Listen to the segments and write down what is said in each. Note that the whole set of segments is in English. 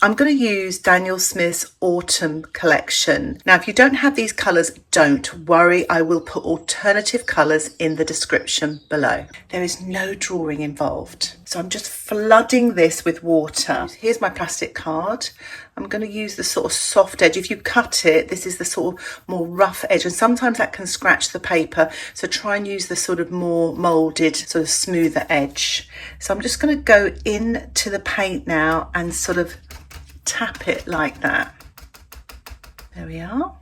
I'm going to use Daniel Smith's Autumn collection. Now, if you don't have these colours, don't worry. I will put alternative colours in the description below. There is no drawing involved. So I'm just flooding this with water. Here's my plastic card. I'm going to use the sort of soft edge. If you cut it, this is the sort of more rough edge, and sometimes that can scratch the paper. So try and use the sort of more moulded, sort of smoother edge. So I'm just going to go into the paint now and sort of tap it like that. There we are.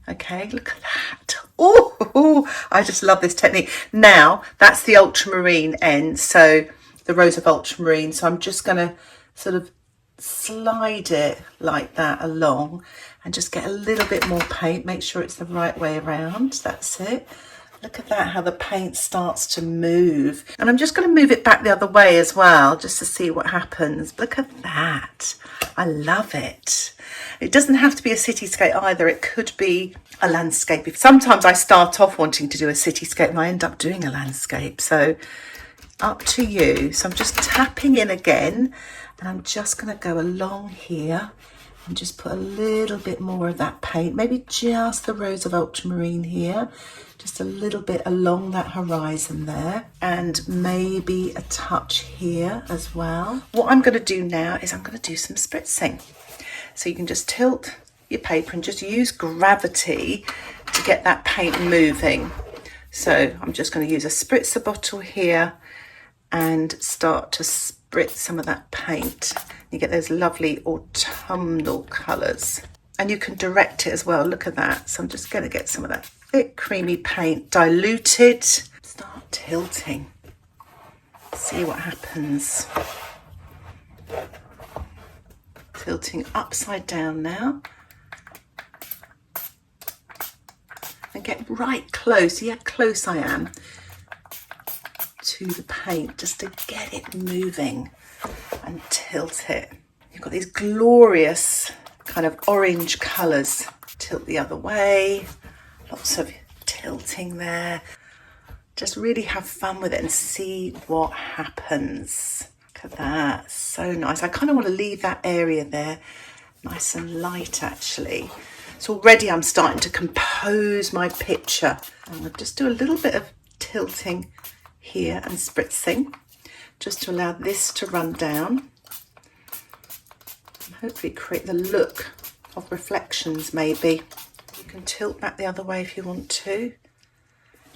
Okay, look at that. Oh, I just love this technique. Now, that's the ultramarine end, so the Rose of Ultramarine. So I'm just going to sort of slide it like that along and just get a little bit more paint. Make sure it's the right way around. That's it. Look at that, how the paint starts to move. And I'm just going to move it back the other way as well, just to see what happens. Look at that. I love it. It doesn't have to be a cityscape either. It could be a landscape. Sometimes I start off wanting to do a cityscape and I end up doing a landscape. So up to you. So I'm just tapping in again, and I'm just going to go along here and just put a little bit more of that paint, maybe just the Rose of Ultramarine here, just a little bit along that horizon there, and maybe a touch here as well. What I'm going to do now is I'm going to do some spritzing. So you can just tilt your paper and just use gravity to get that paint moving. So I'm just going to use a spritzer bottle here and start to spritz some of that paint. You get those lovely autumnal colours, and you can direct it as well. Look at that. So I'm just going to get some of that thick creamy paint diluted. Start tilting, see what happens. Tilting upside down now, and get right close. See how close I am to the paint, just to get it moving, and tilt it. You've got these glorious kind of orange colours. Tilt the other way, lots of tilting there. Just really have fun with it and see what happens. Look at that, so nice. I kind of want to leave that area there nice and light actually. So already I'm starting to compose my picture. And I'll just do a little bit of tilting here and spritzing, just to allow this to run down and hopefully create the look of reflections maybe. You can tilt back the other way if you want to,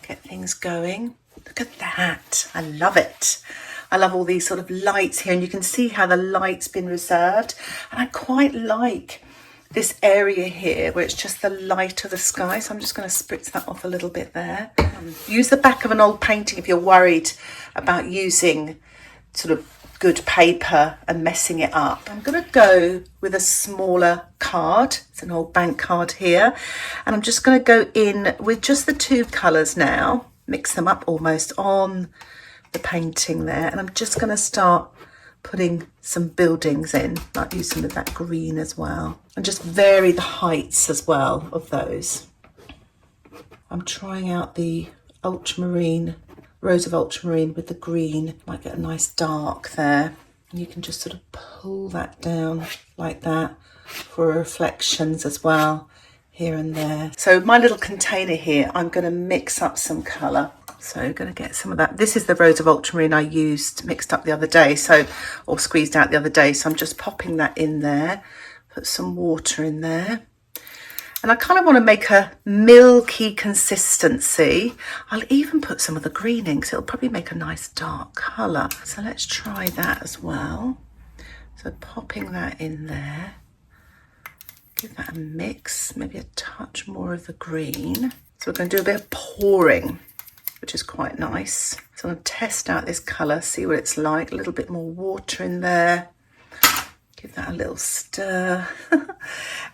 get things going. Look at that, I love it. I love all these sort of lights here, and you can see how the light's been reserved, and I quite like this area here where it's just the light of the sky. So I'm just going to spritz that off a little bit there. Use the back of an old painting if you're worried about using sort of good paper and messing it up. I'm going to go with a smaller card. It's an old bank card here, and I'm just going to go in with just the two colours now, mix them up almost on the painting there, and I'm just going to start putting some buildings in, like use some of that green as well, and just vary the heights as well of those. I'm trying out the ultramarine, Rose of Ultramarine with the green. Might get a nice dark there. And you can just sort of pull that down like that for reflections as well here and there. So my little container here, I'm going to mix up some colour. So I'm going to get some of that. This is the Rose of Ultramarine I used, mixed up the other day, or squeezed out the other day. So I'm just popping that in there, put some water in there. And I kind of want to make a milky consistency. I'll even put some of the green in because it'll probably make a nice dark colour. So let's try that as well. So popping that in there. Give that a mix, maybe a touch more of the green. So we're going to do a bit of pouring, which is quite nice. So I'm going to test out this colour, see what it's like. A little bit more water in there. Give that a little stir.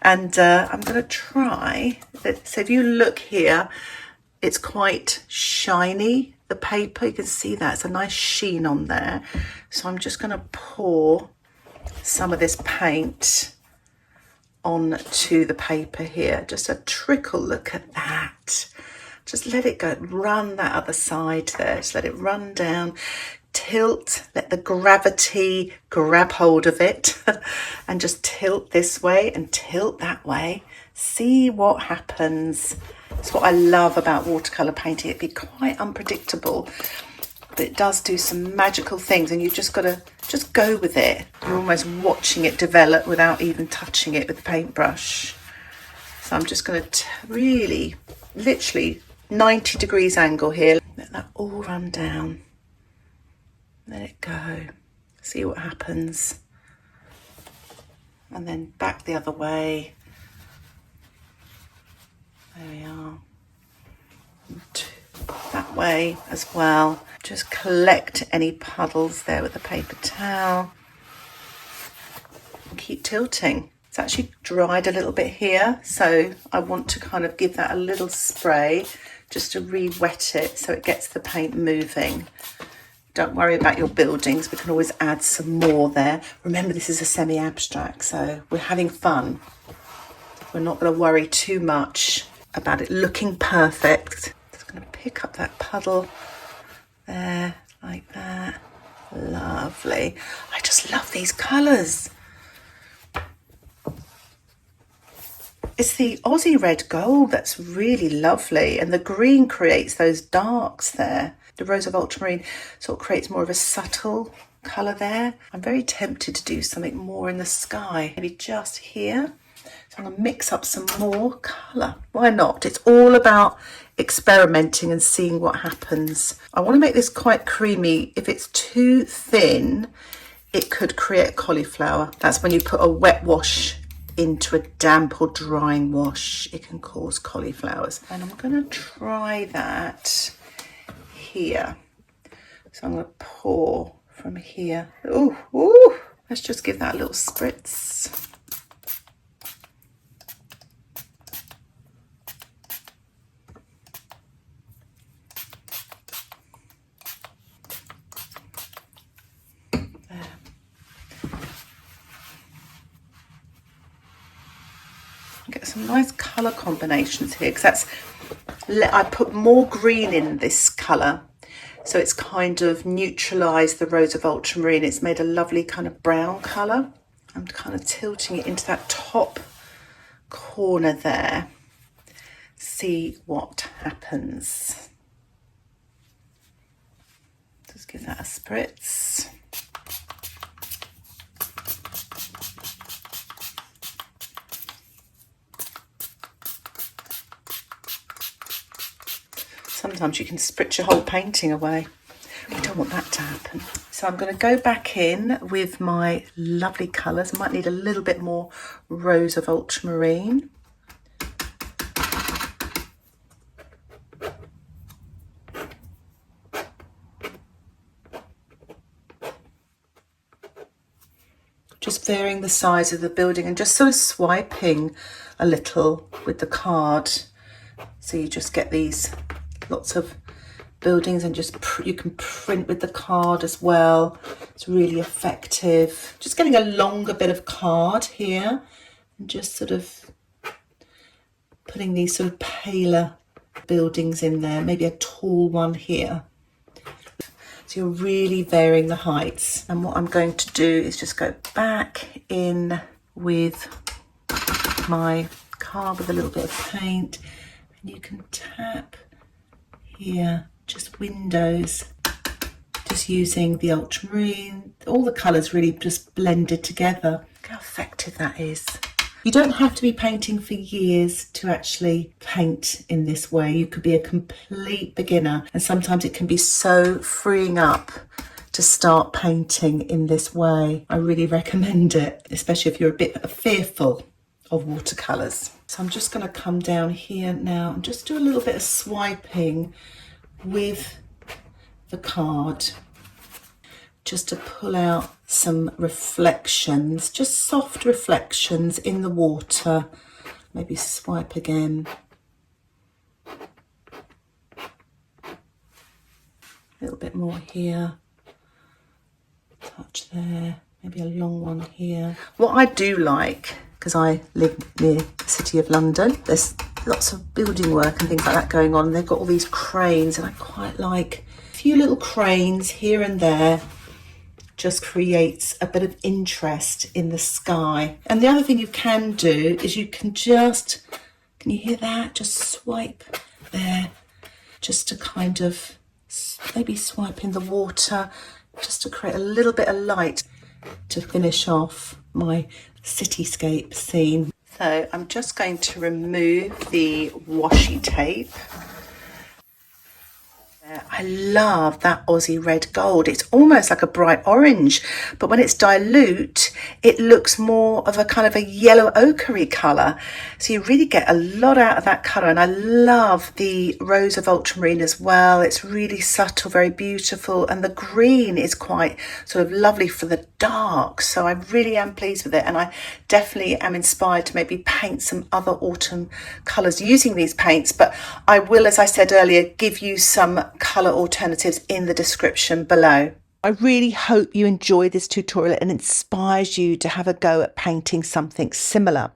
And I'm going to try that. So if you look here, it's quite shiny, the paper. You can see that. It's a nice sheen on there. So I'm just going to pour some of this paint onto the paper here. Just a trickle. Look at that. Just let it go, run that other side there. Just let it run down. tilt, let the gravity grab hold of it and just tilt this way and tilt that way. See what happens. It's what I love about watercolour painting. It'd be quite unpredictable, but it does do some magical things, and you've just got to just go with it. You're almost watching it develop without even touching it with the paintbrush. So I'm just going to really, literally 90 degrees angle here. Let that all run down. Let it go. See what happens. And then back the other way. There we are. And that way as well. Just collect any puddles there with a paper towel. Keep tilting. It's actually dried a little bit here, so I want to kind of give that a little spray just to re-wet it so it gets the paint moving. Don't worry about your buildings, we can always add some more there. Remember, this is a semi-abstract, so we're having fun. We're not going to worry too much about it looking perfect. Just going to pick up that puddle there, like that. Lovely. I just love these colours. It's the Aussie red gold that's really lovely, and the green creates those darks there. The rose of ultramarine sort of creates more of a subtle colour there. I'm very tempted to do something more in the sky, maybe just here. So I'm going to mix up some more colour. Why not? It's all about experimenting and seeing what happens. I want to make this quite creamy. If it's too thin, it could create cauliflower. That's when you put a wet wash into a damp or drying wash. It can cause cauliflowers. And I'm going to try that here. So I'm going to pour from here. Ooh, ooh. Let's just give that a little spritz. Get some nice colour combinations here, because I put more green in this colour, so it's kind of neutralised the rose of ultramarine. It's made a lovely kind of brown colour. I'm kind of tilting it into that top corner there. See what happens. Just give that a spritz. Sometimes you can spritz your whole painting away. We don't want that to happen. So I'm going to go back in with my lovely colours. I might need a little bit more rose of ultramarine. Just varying the size of the building and just sort of swiping a little with the card. So you just get these lots of buildings, and just you can print with the card as well. It's really effective. Just getting a longer bit of card here and just sort of putting these sort of paler buildings in there, maybe a tall one here. So you're really varying the heights. And what I'm going to do is just go back in with my card with a little bit of paint, and you can tap here, just windows, just using the ultramarine. All the colours really just blended together. Look how effective that is. You don't have to be painting for years to actually paint in this way. You could be a complete beginner, and sometimes it can be so freeing up to start painting in this way. I really recommend it, especially if you're a bit fearful of watercolours. So I'm just going to come down here now and just do a little bit of swiping with the card, just to pull out some reflections, just soft reflections in the water. Maybe swipe again. A little bit more here. Touch there. Maybe a long one here. What I do like, because I live near the City of London, there's lots of building work and things like that going on. They've got all these cranes, and I quite like, if few little cranes here and there just creates a bit of interest in the sky. And the other thing you can do is you can just, can you hear that? Just swipe there, just to kind of maybe swipe in the water, just to create a little bit of light to finish off my cityscape scene. So I'm just going to remove the washi tape. I love that Aussie red gold. It's almost like a bright orange, but when it's dilute, it looks more of a kind of a yellow ochre colour. So you really get a lot out of that colour. And I love the rose of ultramarine as well. It's really subtle, very beautiful. And the green is quite sort of lovely for the dark. So I really am pleased with it. And I definitely am inspired to maybe paint some other autumn colours using these paints. But I will, as I said earlier, give you some colour alternatives in the description below. I really hope you enjoy this tutorial and inspires you to have a go at painting something similar.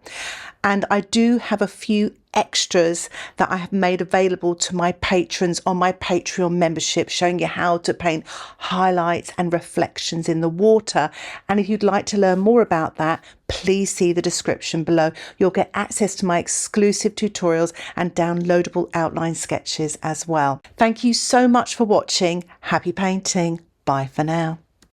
And I do have a few extras that I have made available to my patrons on my Patreon membership, showing you how to paint highlights and reflections in the water. And if you'd like to learn more about that, please see the description below. You'll get access to my exclusive tutorials and downloadable outline sketches as well. Thank you so much for watching. Happy painting. Bye for now.